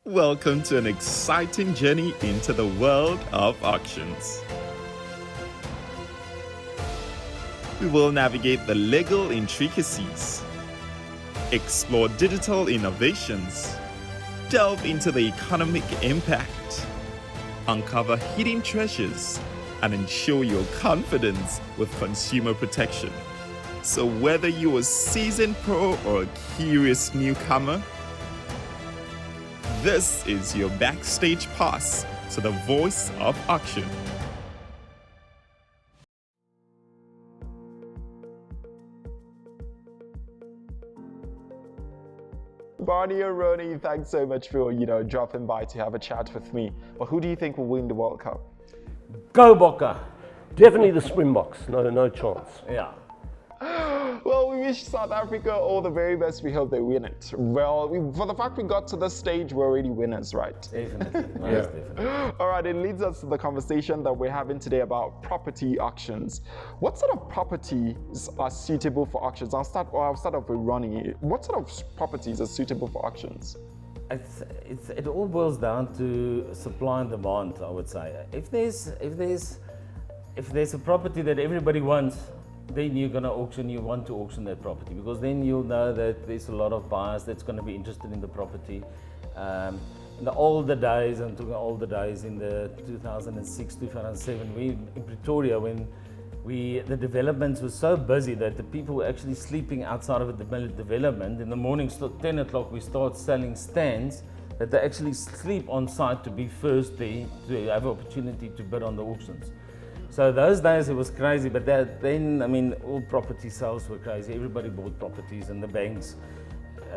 Welcome to an exciting journey into the world of auctions. We will navigate the legal intricacies, explore digital innovations, delve into the economic impact, uncover hidden treasures, and ensure your confidence with consumer protection. So whether you're a seasoned pro or a curious newcomer, this is your backstage pass to the voice of auction. Barney and Ronnie, thanks so much for dropping by to have a chat with me. But who do you think will win the World Cup? Go Bokke. Definitely the Springboks. No chance. Yeah. Well, we wish South Africa all the very best. We hope they win it. Well, for the fact we got to this stage, we're already winners, right? Definitely. Definitely. All right, it leads us to the conversation that we're having today about property auctions. What sort of properties are suitable for auctions? I'll start off with Ronnie. What sort of properties are suitable for auctions? It all boils down to supply and demand, I would say. If there's a property that everybody wants, then you're going to auction, you want to auction that property, because then you'll know that there's a lot of buyers that's going to be interested in the property. In the older days, I'm talking older days, in the 2006, 2007, we in Pretoria, when the developments were so busy that the people were actually sleeping outside of the development. In the morning, 10 o'clock, we start selling stands that they actually sleep on site to be first there, to have an opportunity to bid on the auctions. So those days it was crazy, but then, I mean, all property sales were crazy. Everybody bought properties and the banks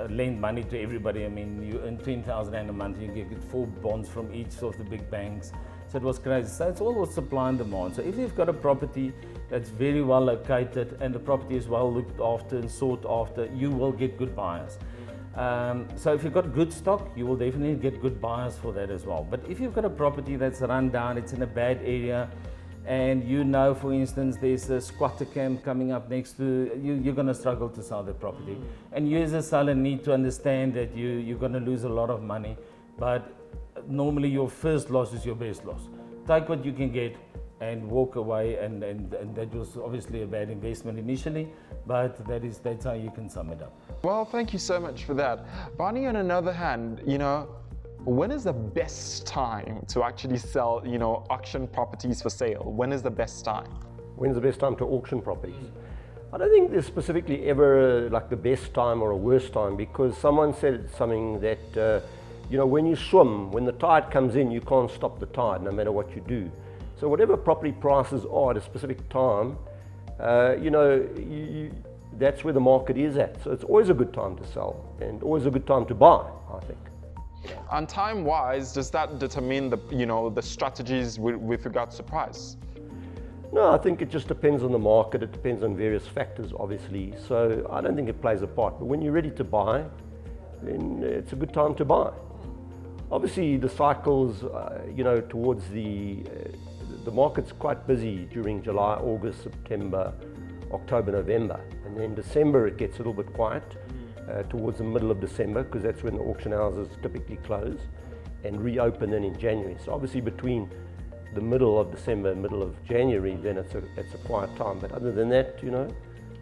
lend money to everybody. I mean, you earn 10,000 rand a month, you get 4 bonds from each of the big banks. So it was crazy. So it's all about supply and demand. So if you've got a property that's very well located and the property is well looked after and sought after, you will get good buyers. So if you've got good stock, you will definitely get good buyers for that as well. But if you've got a property that's run down, it's in a bad area, and for instance, there's a squatter camp coming up next to you, you're going to struggle to sell the property. And you as a seller need to understand that you're going to lose a lot of money, but normally your first loss is your best loss. Take what you can get and walk away, and that was obviously a bad investment initially, but that's how you can sum it up. Well, thank you so much for that. Barney, on another hand, when is the best time to actually sell, auction properties for sale? When is the best time? When's the best time to auction properties? I don't think there's specifically ever like the best time or a worst time, because someone said something that, when you swim, when the tide comes in, you can't stop the tide no matter what you do. So whatever property prices are at a specific time, that's where the market is at. So it's always a good time to sell and always a good time to buy, I think. And time-wise, does that determine the strategies with regards to price? No, I think it just depends on the market. It depends on various factors, obviously. So I don't think it plays a part. But when you're ready to buy, then it's a good time to buy. Obviously, the cycles, towards the market's quite busy during July, August, September, October, November. And then December, it gets a little bit quiet. Towards the middle of December, because that's when the auction houses typically close, and reopen then in January. So obviously between the middle of December and middle of January, then it's a quiet time. But other than that,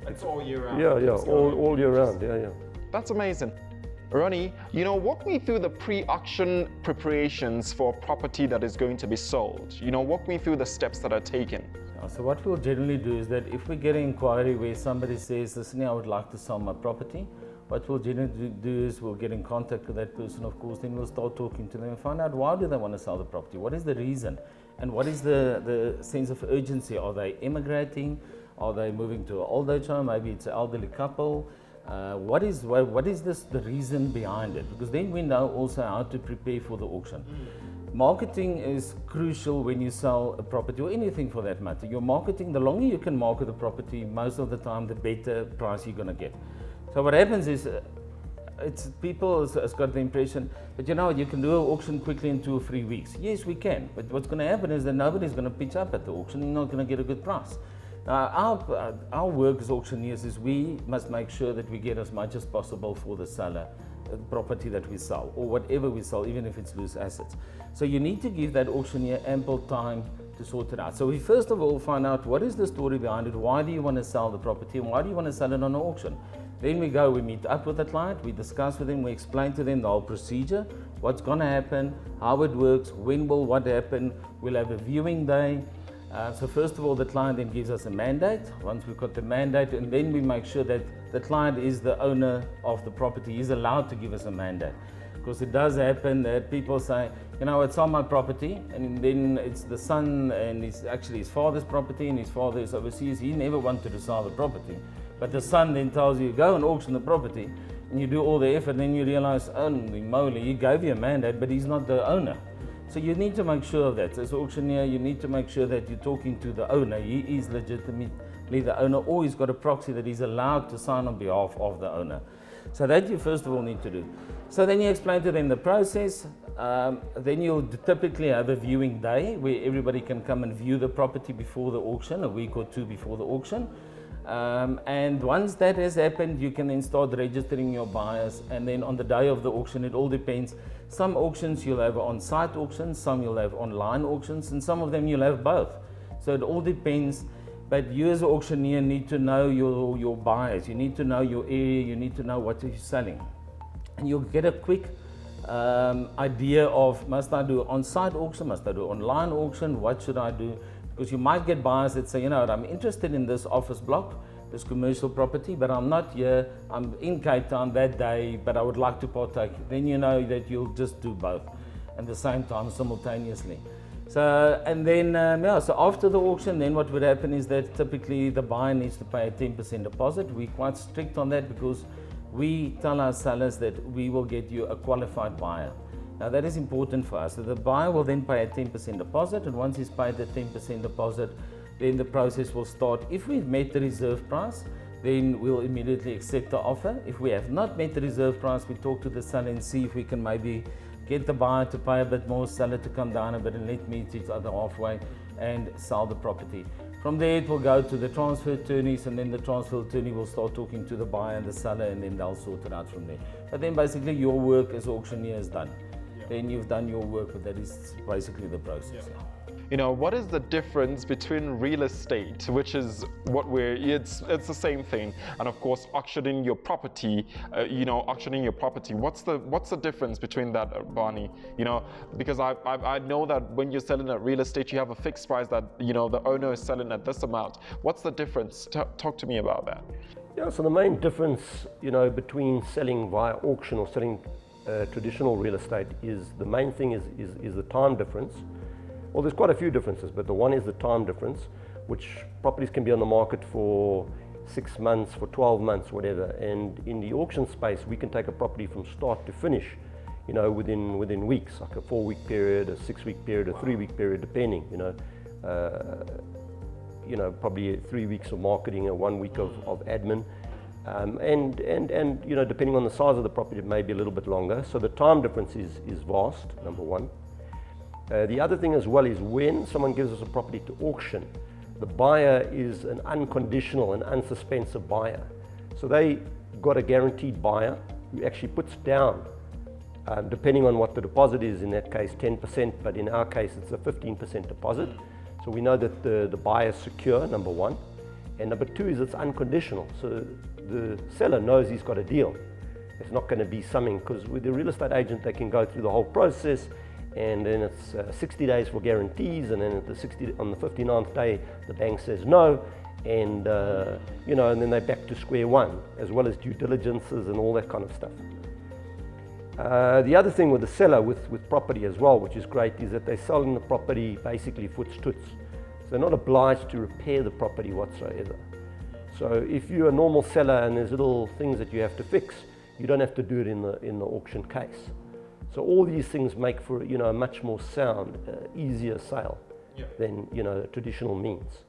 it's all year round. Yeah, all year round. Yeah. That's amazing. Ronnie, walk me through the pre-auction preparations for a property that is going to be sold. Walk me through the steps that are taken. So what we'll generally do is that if we get an inquiry where somebody says, listen, I would like to sell my property, what we'll generally do is we'll get in contact with that person, of course, then we'll start talking to them and find out why do they want to sell the property, what is the reason, and what is the sense of urgency. Are they immigrating? Are they moving to an old age home? Maybe it's an elderly couple. What is the reason behind it? Because then we know also how to prepare for the auction. Marketing is crucial when you sell a property, or anything for that matter. Your marketing, the longer you can market the property, most of the time the better price you're going to get. So what happens is, people has got the impression that you can do an auction quickly in 2 or 3 weeks. Yes, we can, but what's going to happen is that nobody's going to pitch up at the auction. You're not going to get a good price. Our work as auctioneers is we must make sure that we get as much as possible for the seller property that we sell or whatever we sell, even if it's loose assets. So you need to give that auctioneer ample time to sort it out. So we first of all find out what is the story behind it, why do you want to sell the property and why do you want to sell it on an auction. Then we meet up with the client, we discuss with them, we explain to them the whole procedure, what's going to happen, how it works, when will what happen. We'll have a viewing day. So first of all, the client then gives us a mandate. Once we've got the mandate, and then we make sure that the client is the owner of the property. He's allowed to give us a mandate. Because it does happen that people say, you know, it's on my property, and then it's the son, and it's actually his father's property, and his father is overseas. He never wanted to sell the property. But the son then tells you, go and auction the property, and you do all the effort, and then you realize, holy moly, he gave you a mandate, but he's not the owner. So you need to make sure of that. As auctioneer, you need to make sure that you're talking to the owner. He is legitimately the owner, or he's got a proxy that he's allowed to sign on behalf of the owner. So that you first of all need to do. So then you explain to them the process. Then you'll typically have a viewing day where everybody can come and view the property before the auction, a week or two before the auction. And once that has happened, you can then start registering your buyers. And then on the day of the auction, it all depends. Some auctions you'll have on-site auctions, some you'll have online auctions, and some of them you'll have both. So it all depends. But you as an auctioneer need to know your buyers. You need to know your area. You need to know what you're selling. And you'll get a quick idea of, must I do on-site auction? Must I do online auction? What should I do? Because you might get buyers that say, you know what, I'm interested in this office block, this commercial property, but I'm not here, I'm in Cape Town that day, but I would like to partake. Then you know that you'll just do both at the same time simultaneously. So, and then, so after the auction, then what would happen is that typically the buyer needs to pay a 10% deposit. We're quite strict on that because we tell our sellers that we will get you a qualified buyer. Now that is important for us. So the buyer will then pay a 10% deposit, and once he's paid the 10% deposit, then the process will start. If we've met the reserve price, then we'll immediately accept the offer. If we have not met the reserve price, we talk to the seller and see if we can maybe get the buyer to pay a bit more, seller to come down a bit, and let meet each other halfway and sell the property. From there it will go to the transfer attorneys, and then the transfer attorney will start talking to the buyer and the seller, and then they'll sort it out from there. But then basically your work as auctioneer is done. Then you've done your work, but that is basically the process. You know, what is the difference between real estate, which is what it's the same thing, and of course auctioning your property, auctioning your property. What's the difference between that, Barney? You know, because I know that when you're selling a real estate, you have a fixed price that, you know, the owner is selling at this amount. What's the difference? Talk to me about that. Yeah, so the main difference, you know, between selling via auction or selling traditional real estate is the main thing is the time difference. Well, there's quite a few differences, but the one is the time difference, which properties can be on the market for 6 months, for 12 months, whatever. And in the auction space, we can take a property from start to finish, you know, within weeks, like a 4-week period, a 6-week period, a 3-week period, depending, probably 3 weeks of marketing, 1 week of admin. And you know, depending on the size of the property, it may be a little bit longer. So the time difference is vast, number one. The other thing as well is when someone gives us a property to auction, the buyer is an unconditional and unsuspensive buyer. So they got a guaranteed buyer who actually puts down, depending on what the deposit is, in that case 10%, but in our case it's a 15% deposit. So we know that the buyer is secure, number one. And number two is it's unconditional. So the seller knows he's got a deal. It's not going to be something, because with the real estate agent they can go through the whole process, and then it's 60 days for guarantees, and then on the 59th day the bank says no, and and then they're back to square one, as well as due diligences and all that kind of stuff. The other thing with the seller with property as well, which is great, is that they're selling the property basically footstoots. So they're not obliged to repair the property whatsoever. So if you're a normal seller and there's little things that you have to fix, you don't have to do it in the auction case. So all these things make for, you know, a much more sound, easier sale than, you know, traditional means.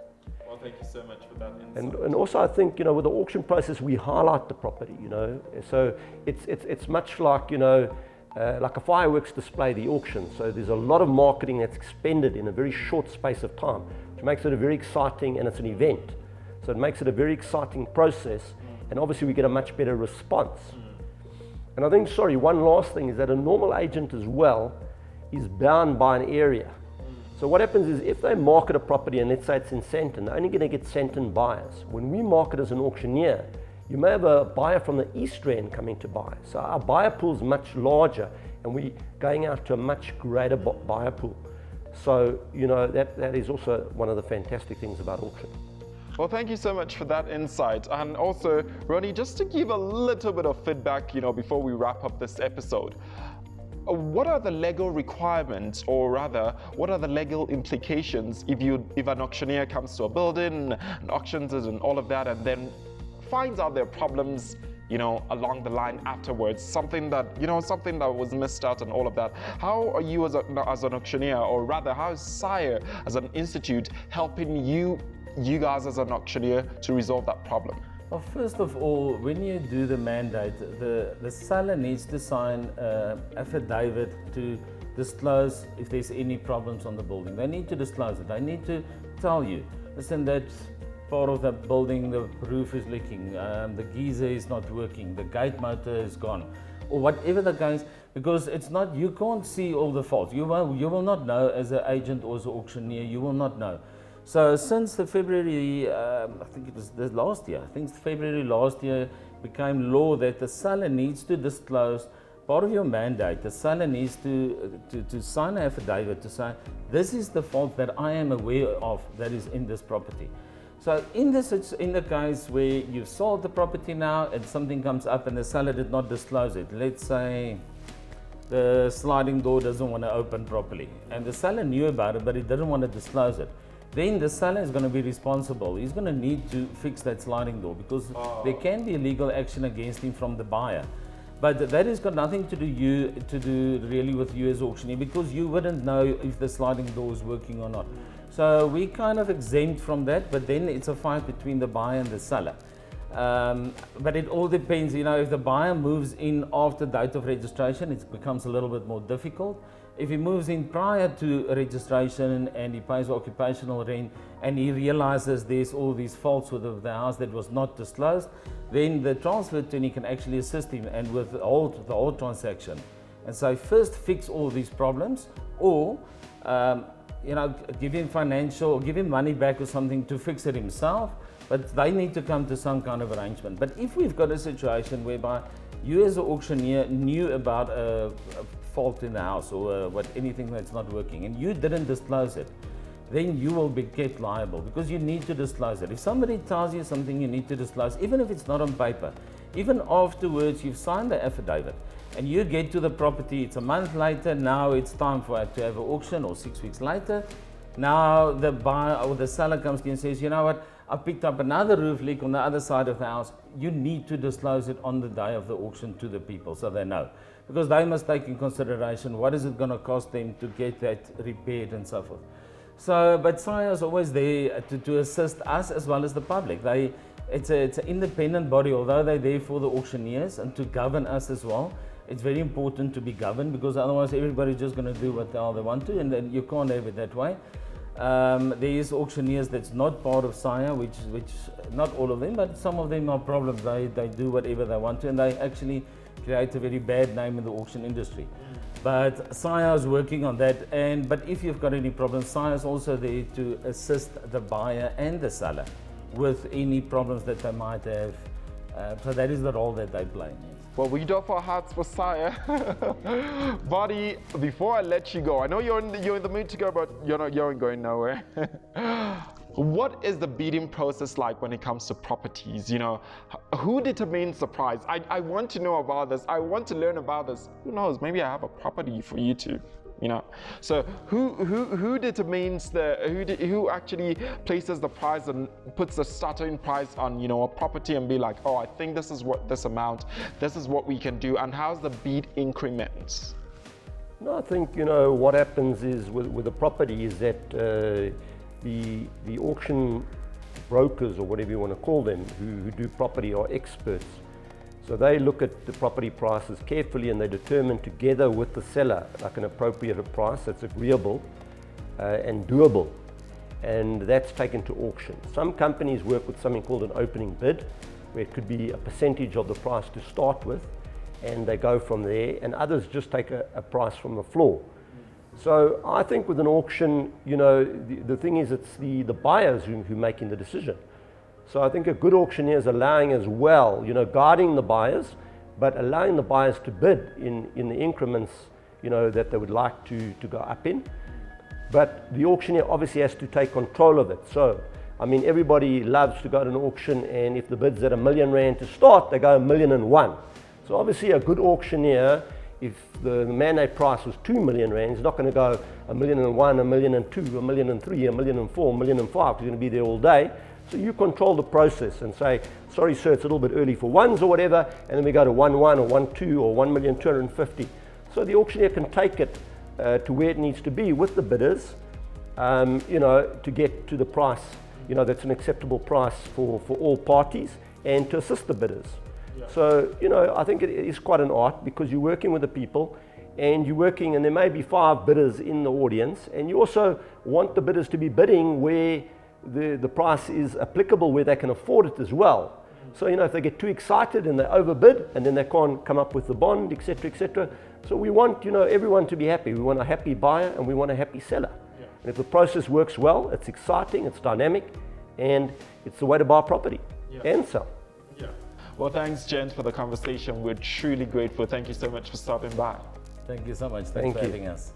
Well, thank you so much for that insight. And also I think, you know, with the auction process we highlight the property, you know. So it's much like, you know, like a fireworks display, the auction. So there's a lot of marketing that's expended in a very short space of time, which makes it a very exciting, and it's an event. So it makes it a very exciting process, and obviously we get a much better response. And I think, sorry, one last thing is that a normal agent as well is bound by an area. So what happens is if they market a property and let's say it's in Sandton, they're only going to get Sandton buyers. When we market as an auctioneer, you may have a buyer from the East Rand coming to buy. So our buyer pool is much larger and we're going out to a much greater buyer pool. So, you know, that is also one of the fantastic things about auction. Well, thank you so much for that insight. And also, Ronnie, just to give a little bit of feedback, you know, before we wrap up this episode, what are the legal requirements, or rather, what are the legal implications if an auctioneer comes to a building and auctions it and all of that, and then finds out their problems, you know, along the line afterwards, something that was missed out and all of that? How are you as an auctioneer, or rather, how is SIRE as an institute helping you guys as an auctioneer to resolve that problem? Well, first of all, when you do the mandate, the seller needs to sign an affidavit to disclose if there's any problems on the building. They need to disclose it. They need to tell you, listen, that part of the building, the roof is leaking, the geyser is not working, the gate motor is gone, or whatever the case, because it's not, you can't see all the faults. You will not know as an agent or as an auctioneer, you will not know. So since the February, I think it was the last year, I think February last year became law that the seller needs to disclose part of your mandate. The seller needs to sign an affidavit to say, this is the fault that I am aware of that is in this property. So in the case where you've sold the property now and something comes up and the seller did not disclose it, let's say the sliding door doesn't want to open properly and the seller knew about it but he didn't want to disclose it, then the seller is going to be responsible. He's going to need to fix that sliding door because there can be a legal action against him from the buyer. But that has got nothing to do really with you as auctioneer, because you wouldn't know if the sliding door is working or not. So we kind of exempt from that, but then it's a fight between the buyer and the seller. But it all depends, you know, if the buyer moves in after date of registration, it becomes a little bit more difficult. If he moves in prior to registration and he pays occupational rent and he realizes there's all these faults with the house that was not disclosed, then the transfer attorney can actually assist him and with the whole transaction. And so first fix all these problems, or you know, give him financial, or give him money back or something to fix it himself, but they need to come to some kind of arrangement. But if we've got a situation whereby you as an auctioneer knew about a fault in the house or anything that's not working and you didn't disclose it, then you will be kept liable because you need to disclose it. If somebody tells you something you need to disclose, even if it's not on paper, even afterwards you've signed the affidavit and you get to the property, it's a month later, now it's time to have an auction, or 6 weeks later, now the buyer or the seller comes to you and says, you know what, I picked up another roof leak on the other side of the house. You need to disclose it on the day of the auction to the people so they know. Because they must take in consideration what is it going to cost them to get that repaired and so forth. So, but SIRE is always there to assist us as well as the public. It's an independent body, although they're there for the auctioneers and to govern us as well. It's very important to be governed because otherwise everybody's just going to do what the hell they want to, and then you can't have it that way. There is auctioneers that's not part of SIRE, which not all of them, but some of them are problems. They do whatever they want to, and they actually create a very bad name in the auction industry. But SIRE is working on that. But if you've got any problems, SIRE is also there to assist the buyer and the seller with any problems that they might have. So that is the role that they play. Well, we do have our hearts for SIRE. Buddy, before I let you go, I know you're in the mood to go, but you're not going nowhere. What is the bidding process like when it comes to properties? You know, who determines the price? I want to know about this. I want to learn about this. Who knows? Maybe I have a property for you to, you know. So who determines who actually places the price and puts the starting price on, you know, a property and be like, oh, I think this is what this amount, this is what we can do, and how's the bid increments? No, I think, you know, what happens is with a property is that the auction brokers, or whatever you want to call them, who do property, are experts. So they look at the property prices carefully and they determine together with the seller like an appropriate price that's agreeable and doable, and that's taken to auction. Some companies work with something called an opening bid, where it could be a percentage of the price to start with, and they go from there, and others just take a price from the floor. So I think with an auction, you know, the thing is it's the buyers who are making the decision. So I think a good auctioneer is allowing as well, you know, guiding the buyers, but allowing the buyers to bid in the increments, you know, that they would like to go up in. But the auctioneer obviously has to take control of it. So, I mean, everybody loves to go to an auction, and if the bid's at R1,000,000 to start, they go R1,000,001. So obviously a good auctioneer, if the mandate price was R2,000,000, he's not going to go R1,000,001, R1,000,002, R1,000,003, R1,000,004, R1,000,005, because he's going to be there all day. So you control the process and say, sorry sir, it's a little bit early for ones or whatever, and then we go to 1,1 or 1,2 or 1,250,000. So the auctioneer can take it to where it needs to be with the bidders, you know, to get to the price, you know, that's an acceptable price for all parties, and to assist the bidders. So, you know, I think it is quite an art, because you're working with the people, and you're working, and there may be 5 bidders in the audience, and you also want the bidders to be bidding where the price is applicable, where they can afford it as well. So, you know, if they get too excited and they overbid, and then they can't come up with the bond, etc., etc. So we want, you know, everyone to be happy. We want a happy buyer and we want a happy seller. And if the process works well, it's exciting, it's dynamic, and it's the way to buy property and sell. Well, thanks, gents, for the conversation. We're truly grateful. Thank you so much for stopping by. Thank you so much. Thank Thanks for you. having us.